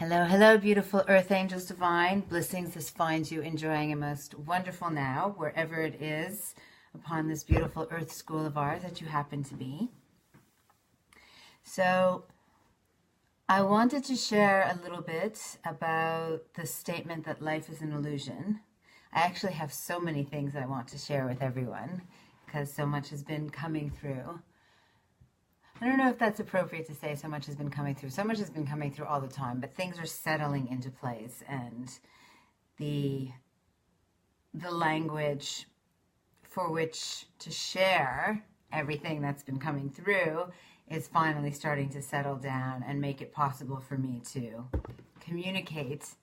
Hello, hello, beautiful Earth Angels Divine. Blessings, this finds you enjoying a most wonderful now, wherever it is upon this beautiful Earth school of ours that you happen to be. So, I wanted to share a little bit about the statement that life is an illusion. I actually have so many things I want to share with everyone because so much has been coming through. I don't know if that's appropriate to say so much has been coming through. So much has been coming through all the time, but things are settling into place, and the language for which to share everything that's been coming through is finally starting to settle down and make it possible for me to communicate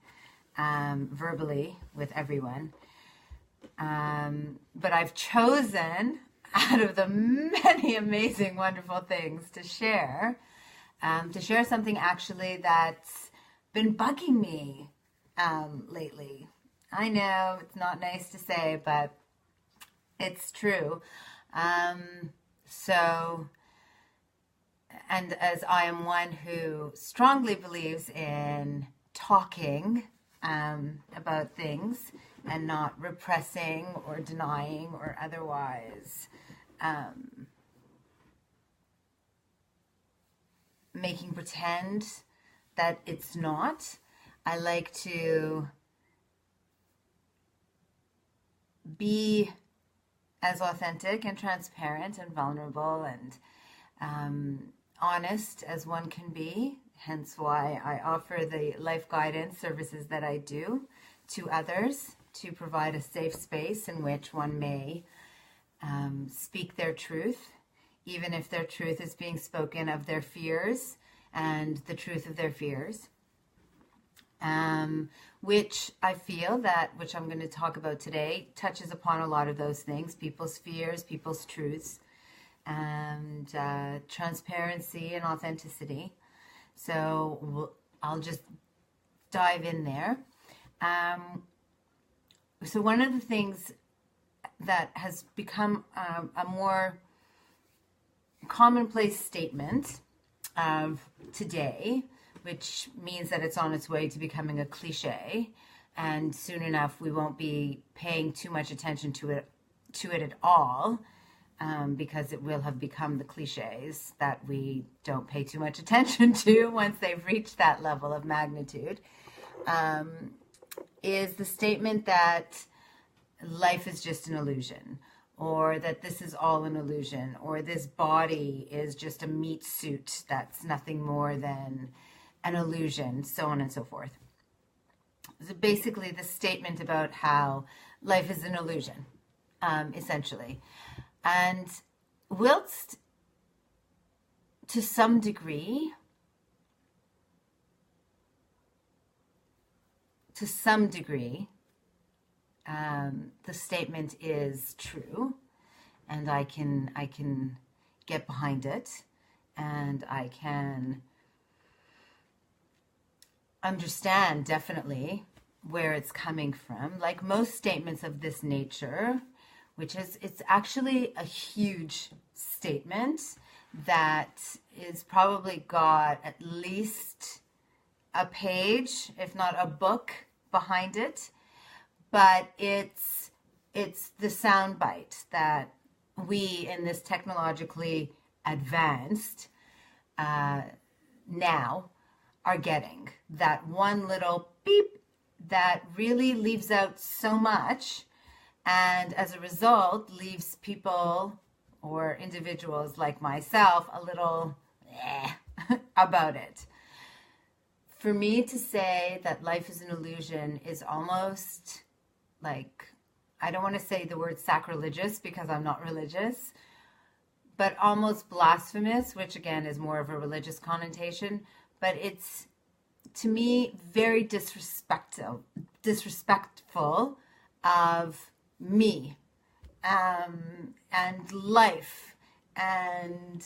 verbally with everyone. But I've chosen, out of the many amazing, wonderful things to share something actually that's been bugging me lately. I know it's not nice to say, but it's true. And as I am one who strongly believes in talking about things and not repressing or denying or otherwise making pretend that it's not. I like to be as authentic and transparent and vulnerable and honest as one can be, hence why I offer the life guidance services that I do to others, to provide a safe space in which one may speak their truth, even if their truth is being spoken of their fears and the truth of their fears, which I feel that, which I'm going to talk about today, touches upon a lot of those things, people's fears, people's truths, and transparency and authenticity. So I'll just dive in there. So one of the things that has become a more commonplace statement of today, which means that it's on its way to becoming a cliche, and soon enough we won't be paying too much attention to it at all, because it will have become the cliches that we don't pay too much attention to once they've reached that level of magnitude, is the statement that life is just an illusion, or that this is all an illusion, or this body is just a meat suit that's nothing more than an illusion, so on and so forth. So basically the statement about how life is an illusion, essentially. And whilst to some degree, the statement is true, and I can get behind it, and I can understand definitely where it's coming from. Like most statements of this nature, it's actually a huge statement that is probably got at least a page, if not a book, behind it. But it's the soundbite that we in this technologically advanced now are getting. That one little beep that really leaves out so much, and as a result leaves people or individuals like myself a little about it. For me to say that life is an illusion is almost like, I don't want to say the word sacrilegious because I'm not religious, but almost blasphemous, which again is more of a religious connotation. But it's, to me, very disrespectful of me and life. And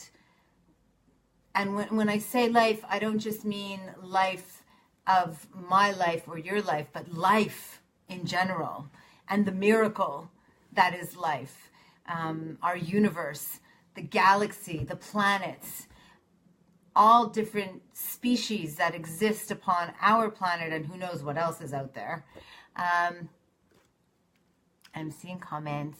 when I say life, I don't just mean life of my life or your life, but life in general, and the miracle that is life, our universe, the galaxy, the planets, all different species that exist upon our planet, and who knows what else is out there. I'm seeing comments.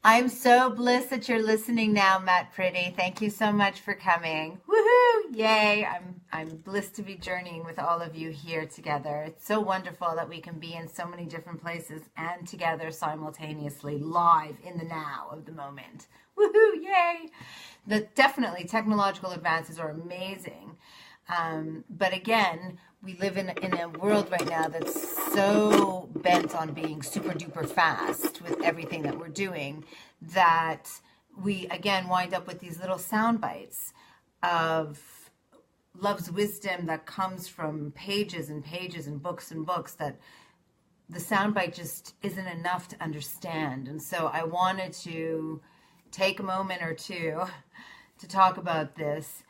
I'm so blessed that you're listening now, Matt Pretty. Thank you so much for coming. Woohoo! Yay! I'm blessed to be journeying with all of you here together. It's so wonderful that we can be in so many different places and together simultaneously, live in the now of the moment. Woohoo! Yay! Definitely technological advances are amazing. But again, we live in a world right now that's so bent on being super duper fast with everything that we're doing that we again wind up with these little sound bites of love's wisdom that comes from pages and pages and books that the soundbite just isn't enough to understand. And so I wanted to take a moment or two to talk about this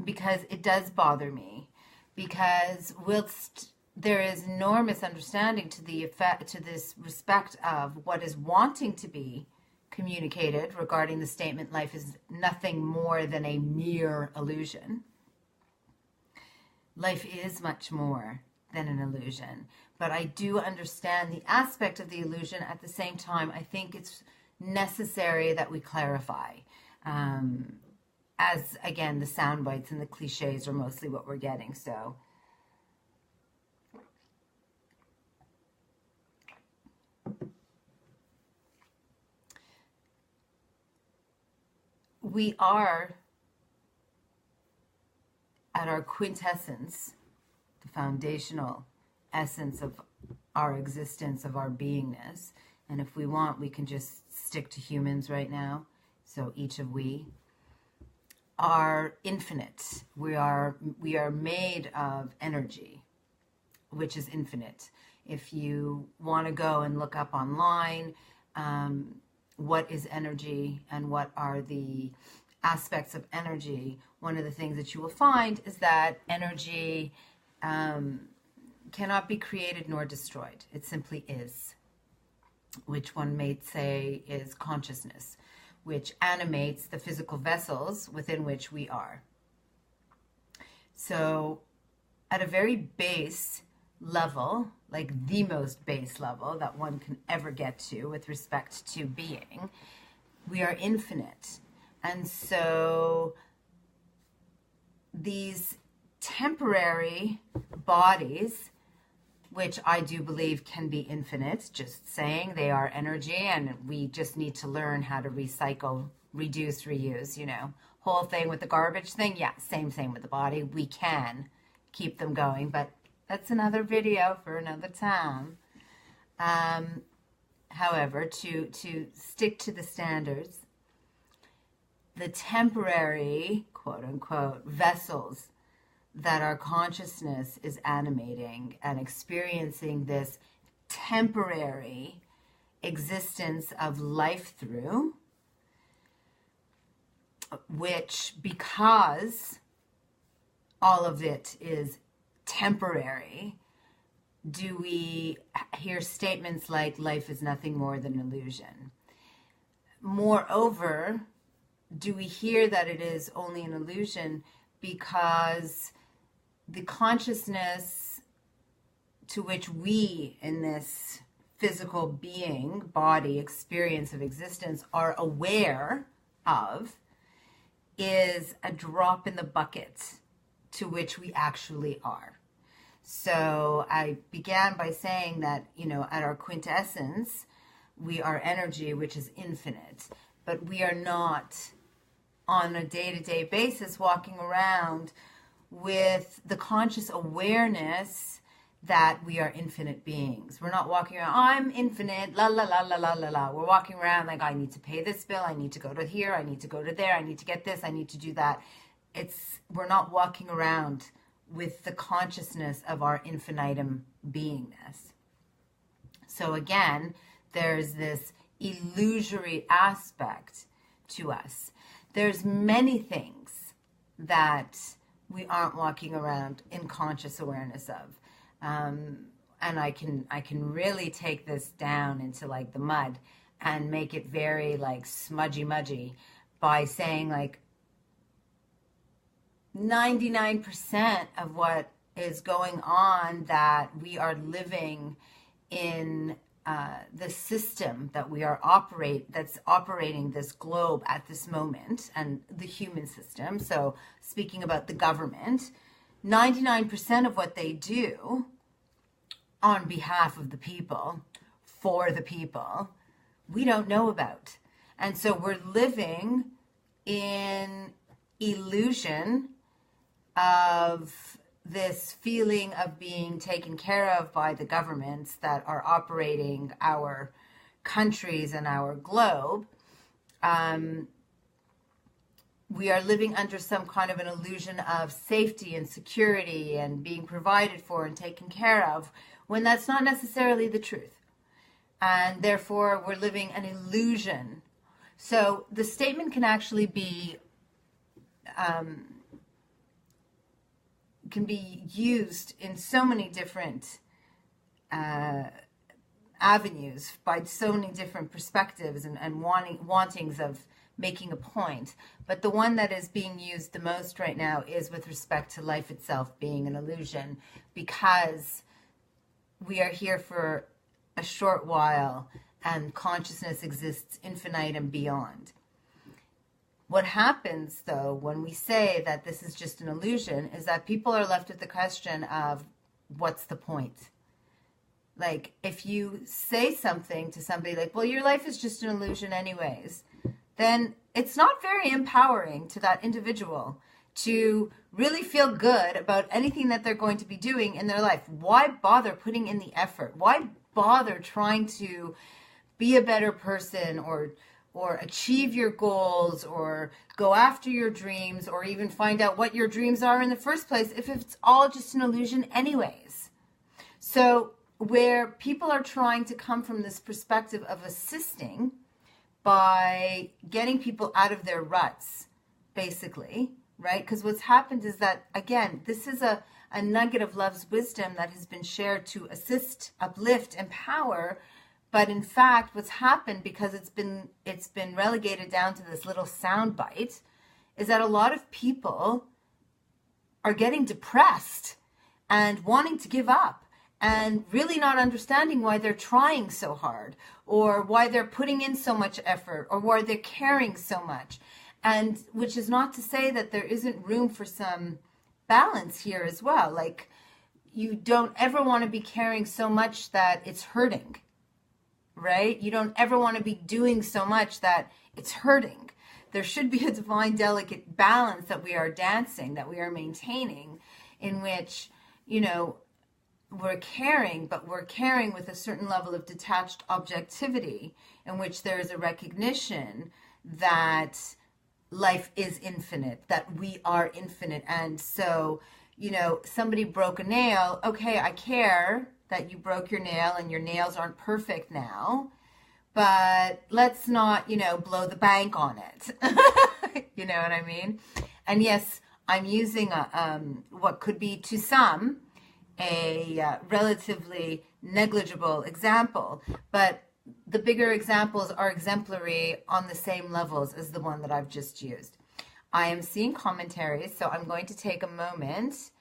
because it does bother me. Because whilst there is no misunderstanding to the effect, to this respect of what is wanting to be communicated regarding the statement, life is nothing more than a mere illusion. Life is much more than an illusion. But I do understand the aspect of the illusion. At the same time, I think it's necessary that we clarify. As, again, the sound bites and the cliches are mostly what we're getting. So we are at our quintessence, the foundational essence of our existence, of our beingness. And if we want, we can just stick to humans right now. So each of we are infinite. We are made of energy, which is infinite. If you want to go and look up online, what is energy and what are the aspects of energy, one of the things that you will find is that energy cannot be created nor destroyed. It simply is, which one may say is consciousness, which animates the physical vessels within which we are. So at a very base level, like the most base level that one can ever get to with respect to being, we are infinite. And so these temporary bodies, which I do believe can be infinite, just saying they are energy, and we just need to learn how to recycle, reduce, reuse, whole thing with the garbage thing. Yeah, same thing with the body. We can keep them going, but that's another video for another time. However, to stick to the standards, the temporary, quote unquote, vessels that our consciousness is animating and experiencing this temporary existence of life through, which, because all of it is temporary, do we hear statements like life is nothing more than an illusion? Moreover, do we hear that it is only an illusion because the consciousness to which we in this physical being, body, experience of existence are aware of is a drop in the bucket to which we actually are? So I began by saying that, at our quintessence, we are energy, which is infinite, but we are not on a day-to-day basis walking around with the conscious awareness that we are infinite beings. We're not walking around, I'm infinite, la la la la la la la. We're walking around like, I need to pay this bill, I need to go to here, I need to go to there, I need to get this, I need to do that. We're not walking around with the consciousness of our infinitum beingness. So again, there's this illusory aspect to us. There's many things that we aren't walking around in conscious awareness of. And I can really take this down into like the mud and make it very like smudgy mudgy by saying like, 99% of what is going on, that we are living in the system that we are that's operating this globe at this moment, and the human system. So speaking about the government, 99% of what they do on behalf of the people, for the people, we don't know about. And so we're living in illusion of this feeling of being taken care of by the governments that are operating our countries and our globe. We are living under some kind of an illusion of safety and security and being provided for and taken care of, when that's not necessarily the truth. And therefore, we're living an illusion. So the statement can actually be used in so many different avenues, by so many different perspectives and wantings of making a point. But the one that is being used the most right now is with respect to life itself being an illusion, because we are here for a short while and consciousness exists infinite and beyond. What happens, though, when we say that this is just an illusion, is that people are left with the question of, what's the point? Like, if you say something to somebody like, well, your life is just an illusion anyways, then it's not very empowering to that individual to really feel good about anything that they're going to be doing in their life. Why bother putting in the effort? Why bother trying to be a better person, or achieve your goals, or go after your dreams, or even find out what your dreams are in the first place, if it's all just an illusion anyways? So where people are trying to come from this perspective of assisting by getting people out of their ruts, basically, right? Because what's happened is that, again, this is a nugget of love's wisdom that has been shared to assist, uplift, empower. But in fact, what's happened, because it's been relegated down to this little sound bite, is that a lot of people are getting depressed and wanting to give up, and really not understanding why they're trying so hard, or why they're putting in so much effort, or why they're caring so much. And which is not to say that there isn't room for some balance here as well. Like, you don't ever want to be caring so much that it's hurting, right? You don't ever want to be doing so much that it's hurting. There should be a divine, delicate balance that we are dancing, that we are maintaining, in which, you know, we're caring, but we're caring with a certain level of detached objectivity, in which there is a recognition that life is infinite, that we are infinite. And so, you know, somebody broke a nail. Okay, I care that you broke your nail and your nails aren't perfect now, but let's not, you know, blow the bank on it. You know what I mean? And yes, I'm using what could be to some a relatively negligible example, but the bigger examples are exemplary on the same levels as the one that I've just used. I am seeing commentaries, so I'm going to take a moment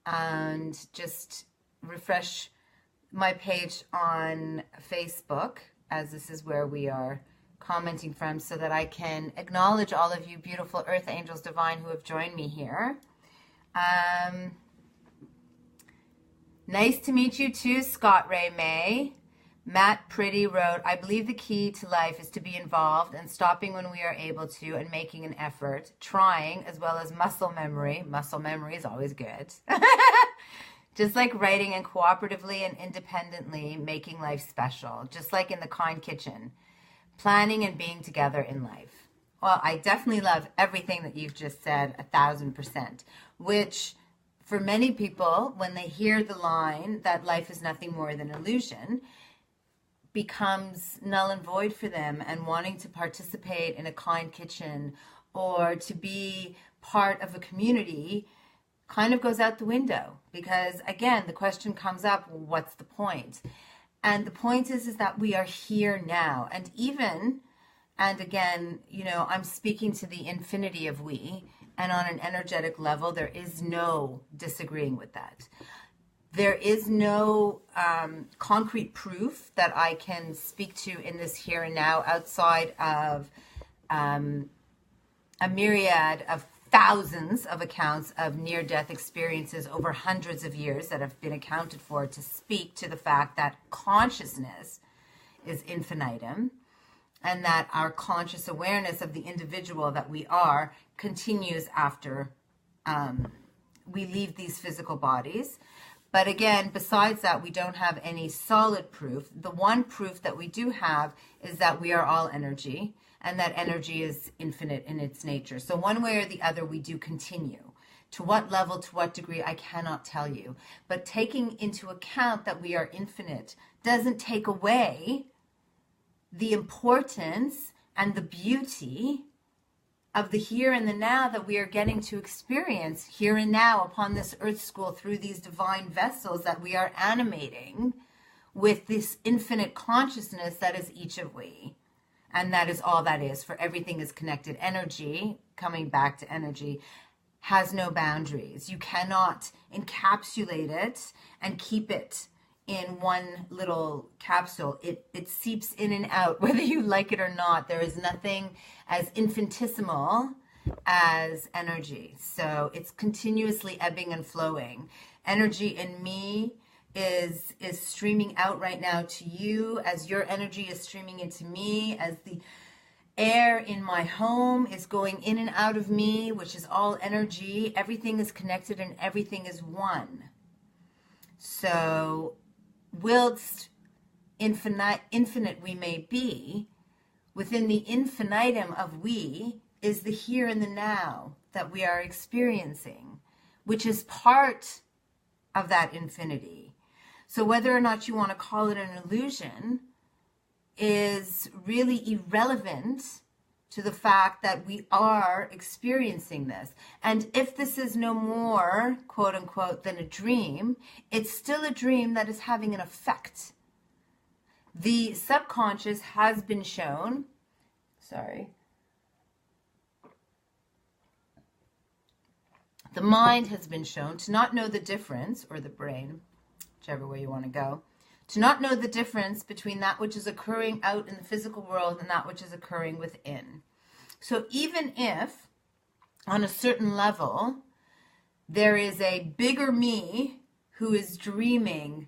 and just refresh my page on Facebook, as this is where we are commenting from, so that I can acknowledge all of you beautiful earth angels divine who have joined me here. Nice to meet you too, Scott Ray May. Matt Pretty wrote, I believe the key to life is to be involved and stopping when we are able to, and making an effort, trying, as well as muscle memory. Muscle memory is always good. Just like writing, and cooperatively and independently making life special, just like in the kind kitchen, planning and being together in life. Well, I definitely love everything that you've just said, 1,000%, which for many people, when they hear the line that life is nothing more than illusion, becomes null and void for them, and wanting to participate in a kind kitchen or to be part of a community kind of goes out the window, because again, the question comes up, well, what's the point? And the point is that we are here now. And again, you know, I'm speaking to the infinity of we, And on an energetic level, there is no disagreeing with that. There is no concrete proof that I can speak to in this here and now outside of a myriad of thousands of accounts of near-death experiences over hundreds of years that have been accounted for to speak to the fact that consciousness is infinitum and that our conscious awareness of the individual that we are continues after we leave these physical bodies. But again, besides that, we don't have any solid proof. The one proof that we do have is that we are all energy, and that energy is infinite in its nature. So one way or the other, we do continue. To what level, to what degree, I cannot tell you. But taking into account that we are infinite doesn't take away the importance and the beauty of the here and the now that we are getting to experience here and now upon this earth school through these divine vessels that we are animating with this infinite consciousness that is each of we. And that is all that is, for everything is connected. Energy, coming back to energy, has no boundaries. You cannot encapsulate it and keep it in one little capsule. It seeps in and out, whether you like it or not. There is nothing as infinitesimal as energy. So it's continuously ebbing and flowing. Energy in me is streaming out right now to you, as your energy is streaming into me, as the air in my home is going in and out of me, which is all energy. Everything is connected and everything is one. So whilst infinite we may be, within the infinitum of we is the here and the now that we are experiencing, which is part of that infinity. So whether or not you want to call it an illusion is really irrelevant to the fact that we are experiencing this. And if this is no more, quote unquote, than a dream, it's still a dream that is having an effect. The subconscious has been shown, the mind has been shown to not know the difference, or the brain, whichever way you want to go, to not know the difference between that which is occurring out in the physical world and that which is occurring within. So even if, on a certain level, there is a bigger me who is dreaming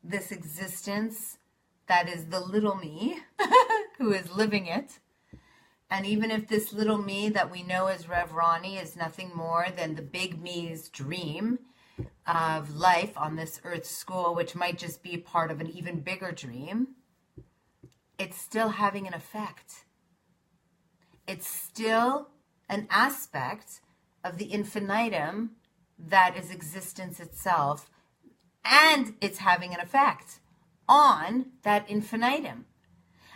this existence that is the little me who is living it, and even if this little me that we know as Rev Roni is nothing more than the big me's dream of life on this earth school, which might just be part of an even bigger dream, it's still having an effect. It's still an aspect of the infinitum that is existence itself, and it's having an effect on that infinitum.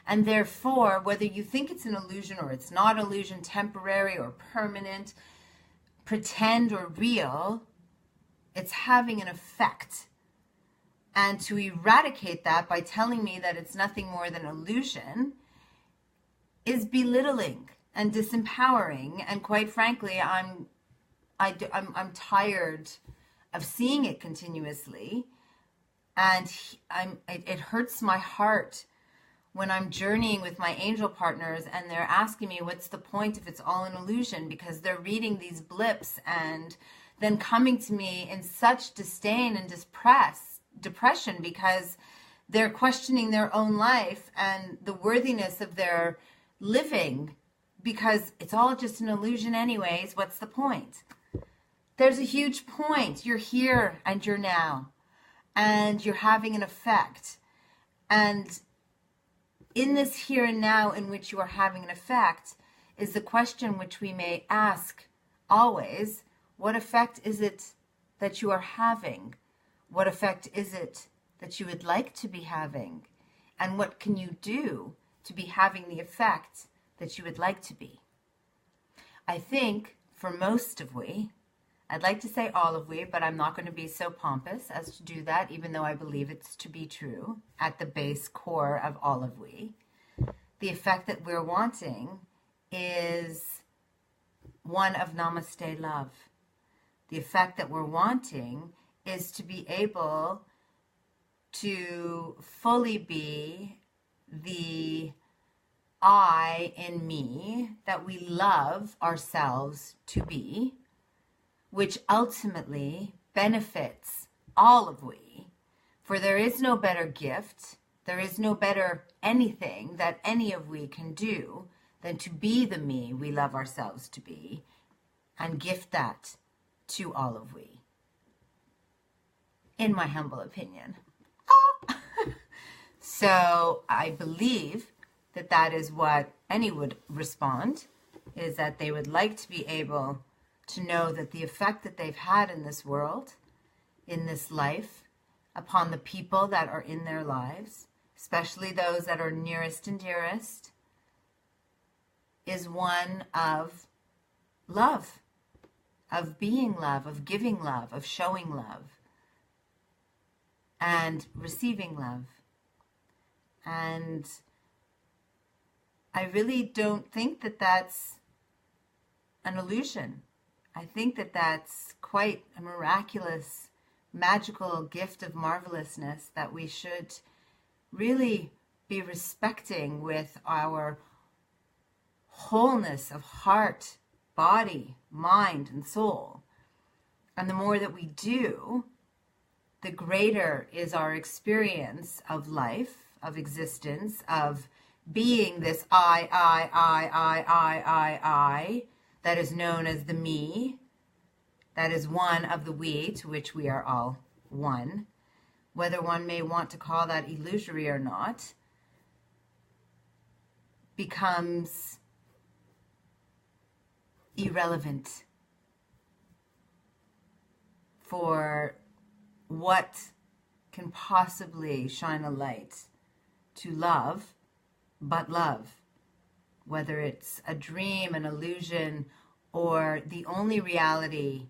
And therefore, whether you think it's an illusion or it's not illusion, temporary or permanent, pretend or real, it's having an effect. And to eradicate that by telling me that it's nothing more than illusion is belittling and disempowering. And quite frankly, I'm tired of seeing it continuously. And it hurts my heart when I'm journeying with my angel partners and they're asking me, what's the point if it's all an illusion? Because they're reading these blips and then coming to me in such disdain and depression because they're questioning their own life and the worthiness of their living, because it's all just an illusion anyways. What's the point? There's a huge point. You're here and you're now, and you're having an effect. And in this here and now in which you are having an effect is the question which we may ask always: what effect is it that you are having? What effect is it that you would like to be having? And what can you do to be having the effect that you would like to be? I think for most of we, I'd like to say all of we, but I'm not going to be so pompous as to do that, even though I believe it's to be true at the base core of all of we. The effect that we're wanting is one of namaste love. The effect that we're wanting is to be able to fully be the I in me that we love ourselves to be, which ultimately benefits all of we. For there is no better gift, there is no better anything that any of we can do than to be the me we love ourselves to be and gift that to all of we. In my humble opinion. So I believe that that is what any would respond, is that they would like to be able to know that the effect that they've had in this world, in this life, upon the people that are in their lives, especially those that are nearest and dearest, is one of love, of being love, of giving love, of showing love, and receiving love. And I really don't think that that's an illusion. I think that that's quite a miraculous, magical gift of marvelousness that we should really be respecting with our wholeness of heart, body, mind, and soul. And the more that we do, the greater is our experience of life, of existence, of being this I, that is known as the me, that is one of the we, to which we are all one. Whether one may want to call that illusory or not, becomes irrelevant for what can possibly shine a light to love, but love, whether it's a dream, an illusion, or the only reality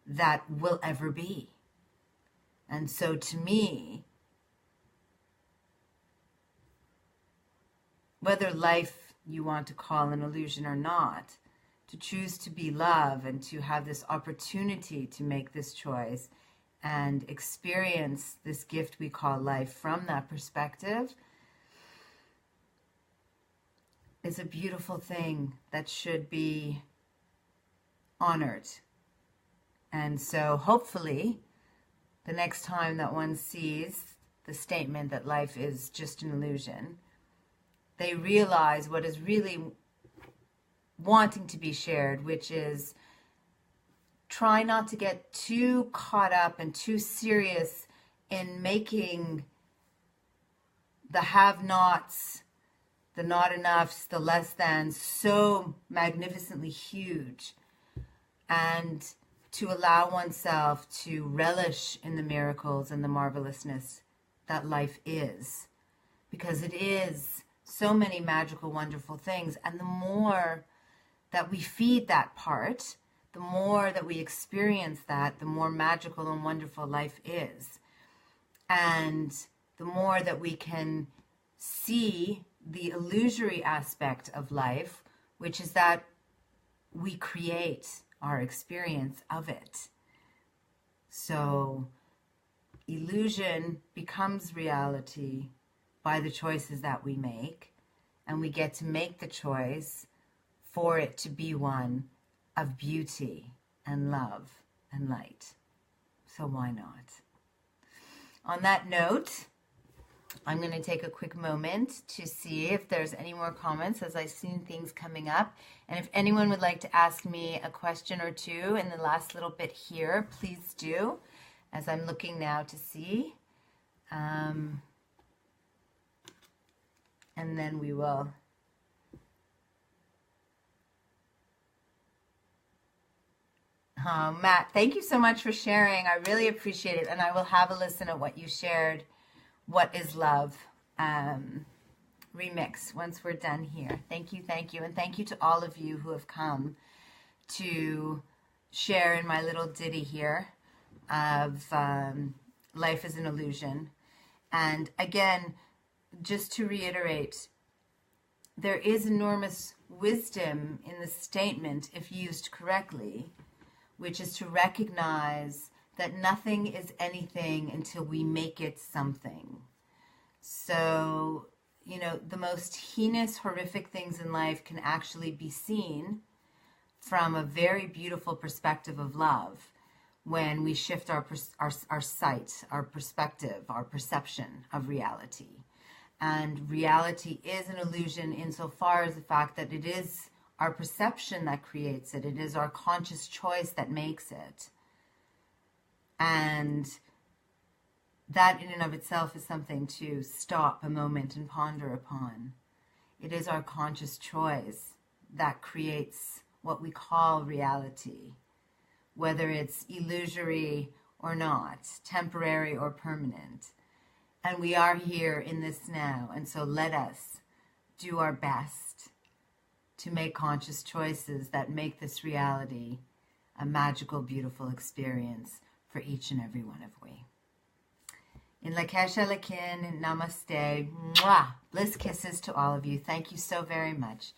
that will ever be. And so to me, whether life you want to call an illusion or not, to choose to be love and to have this opportunity to make this choice and experience this gift we call life from that perspective is a beautiful thing that should be honored. And so hopefully the next time that one sees the statement that life is just an illusion, they realize what is really wanting to be shared, which is try not to get too caught up and too serious in making the have-nots, the not enoughs, the less than so magnificently huge, and to allow oneself to relish in the miracles and the marvelousness that life is, because it is so many magical, wonderful things. And the more that we feed that part, the more that we experience that, the more magical and wonderful life is. And the more that we can see the illusory aspect of life, which is that we create our experience of it. So illusion becomes reality by the choices that we make, and we get to make the choice for it to be one of beauty and love and light. So why not? On that note, I'm going to take a quick moment to see if there's any more comments, as I've seen things coming up. And if anyone would like to ask me a question or two in the last little bit here, please do, as I'm looking now to see. And then we will Matt, thank you so much for sharing. I really appreciate it. And I will have a listen at what you shared. What is Love remix once we're done here. Thank you, thank you. And thank you to all of you who have come to share in my little ditty here of Life is an Illusion. And again, just to reiterate, there is enormous wisdom in the statement if used correctly, which is to recognize that nothing is anything until we make it something. So, you know, the most heinous, horrific things in life can actually be seen from a very beautiful perspective of love when we shift our sight, our perspective, our perception of reality. And reality is an illusion insofar as the fact that it is our perception that creates it. It is our conscious choice that makes it. And that in and of itself is something to stop a moment and ponder upon. It is our conscious choice that creates what we call reality, whether it's illusory or not, temporary or permanent. And we are here in this now, and so let us do our best to make conscious choices that make this reality a magical, beautiful experience for each and every one of we. In Lakesh Alakin, namaste, mwah, bliss kisses to all of you. Thank you so very much.